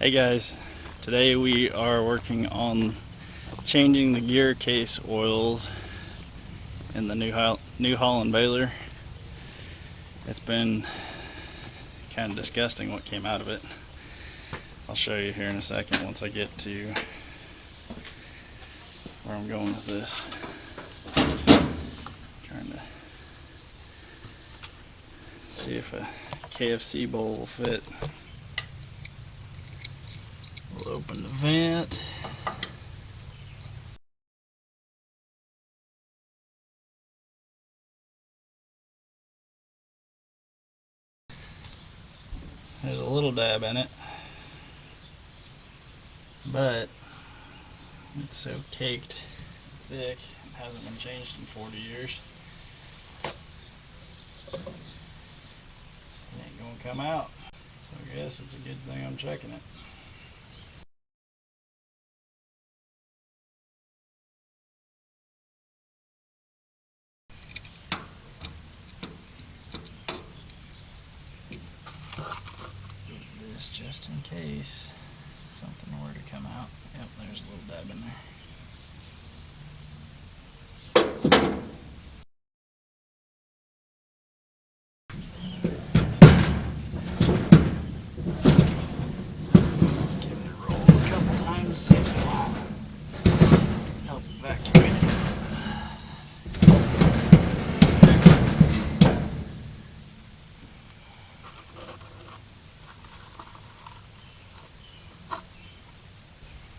Hey guys, today we are working on changing the gear case oils in the new Holland Baler. It's been kind of disgusting what came out of it. I'll show you here in a second once I get to where I'm going with this. Trying to see if a KFC bowl will fit. We'll open the vent. There's a little dab in it, but it's so caked thick, it hasn't been changed in 40 years. It ain't gonna come out, so I guess it's a good thing I'm checking it. This just in case something were to come out. Yep, there's a little dab in there. Let's give it a roll a couple times, see if it will help evacuate it.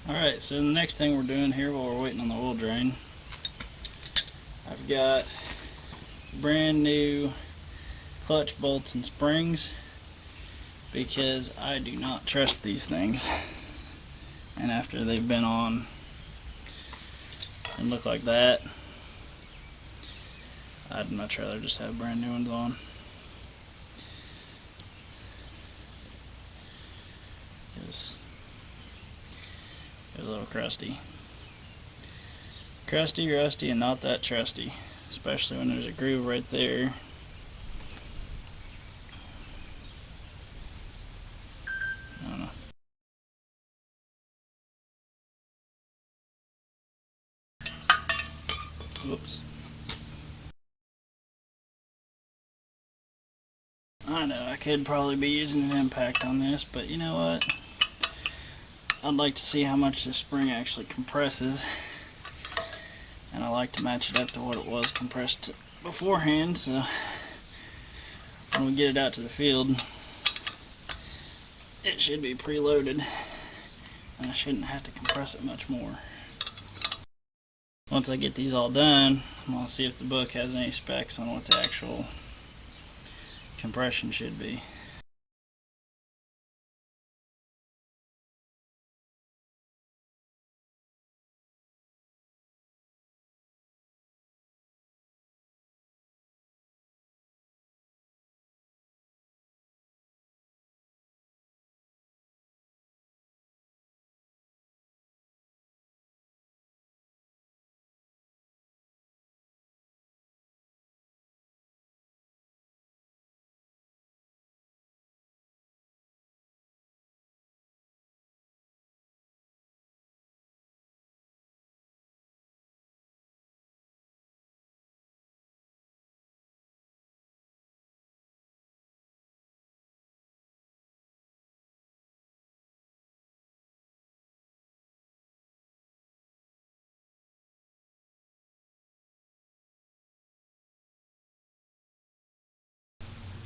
Alright, so the next thing we're doing here while we're waiting on the oil drain, I've got brand new clutch bolts and springs because I do not trust these things. And after they've been on and look like that, I'd much rather just have brand new ones on. They're a little crusty. Crusty, rusty, and not that trusty. Especially when there's a groove right there. I don't know. Whoops. I know I could probably be using an impact on this, but you know what? I'd like to see how much this spring actually compresses, and I like to match it up to what it was compressed beforehand, so when we get it out to the field it should be preloaded and I shouldn't have to compress it much more. Once I get these all done, I'm going to see if the book has any specs on what the actual compression should be.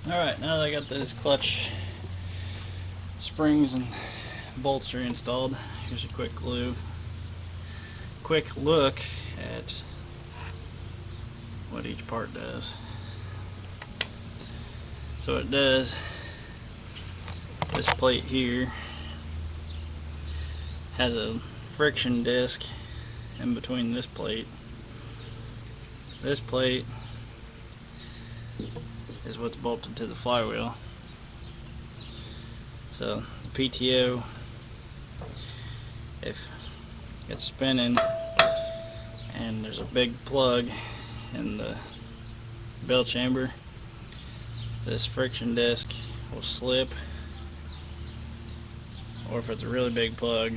Alright, now that I got those clutch springs and bolts reinstalled, here's a quick look at what each part does. So it does, this plate here has a friction disc in between this plate. This plate is what's bolted to the flywheel. So the PTO, if it's spinning and there's a big plug in the bell chamber, this friction disc will slip or if it's a really big plug,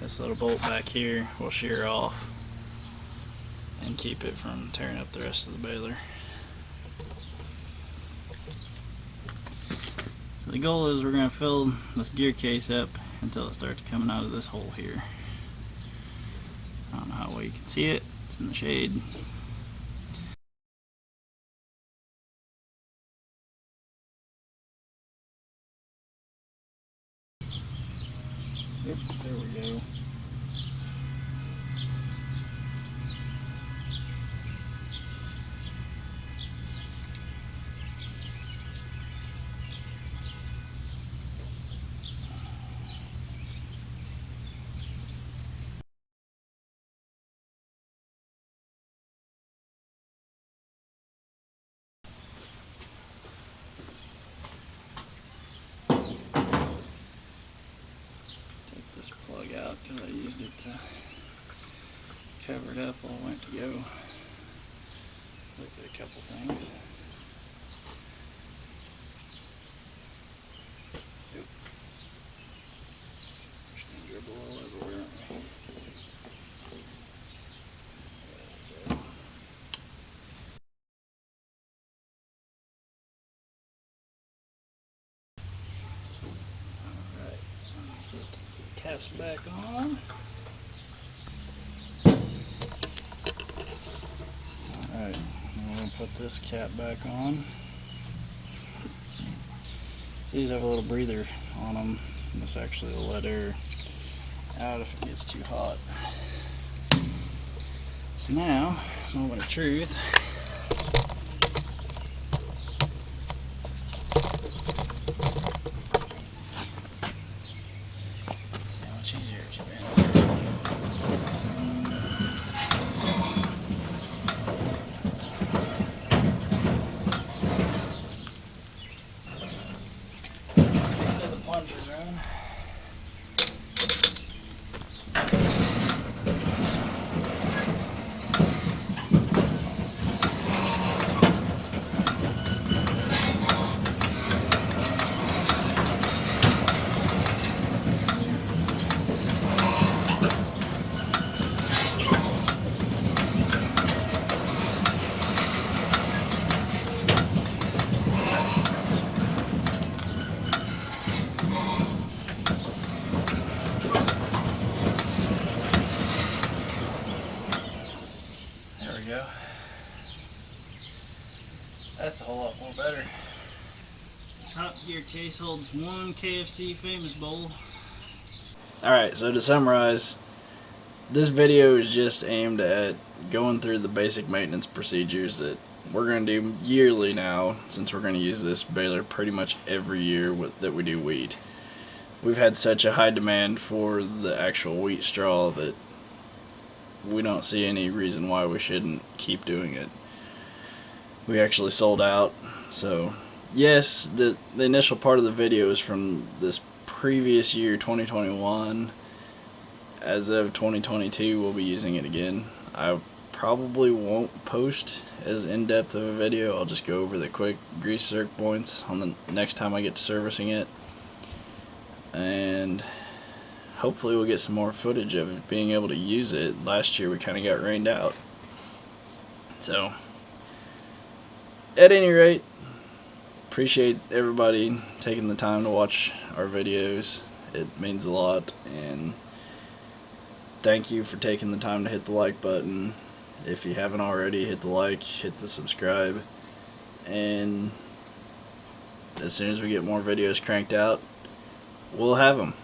this little bolt back here will shear off and keep it from tearing up the rest of the baler. So the goal is we're going to fill this gear case up until it starts coming out of this hole here. I don't know how well you can see it, it's in the shade. Yep, there we go. Take this plug out because I used it to cover it up while I went to go look at a couple things. Yep. Just gonna dribble all everywhere, aren't we? There we go. Alright, let's put the caps back on. Alright, I'm going to put this cap back on. So these have a little breather on them, and this actually will let air out if it gets too hot. So now, moment of truth. Let's see how much easier it's been. Go. That's a whole lot more better. Top gear case holds one KFC Famous Bowl. Alright, so to summarize, this video is just aimed at going through the basic maintenance procedures that we're going to do yearly now, since we're going to use this baler pretty much every year that we do wheat. We've had such a high demand for the actual wheat straw that we don't see any reason why we shouldn't keep doing it. We actually sold out, so yes, the initial part of the video is from this previous year, 2021. As of 2022, we'll be using it again. I probably won't post as in-depth of a video. I'll just go over the quick grease zerk points on the next time I get to servicing it, and hopefully we'll get some more footage of it being able to use it. Last year we kind of got rained out. So, at any rate, appreciate everybody taking the time to watch our videos. It means a lot, and thank you for taking the time to hit the like button. If you haven't already, hit the like, hit the subscribe, and as soon as we get more videos cranked out, we'll have them.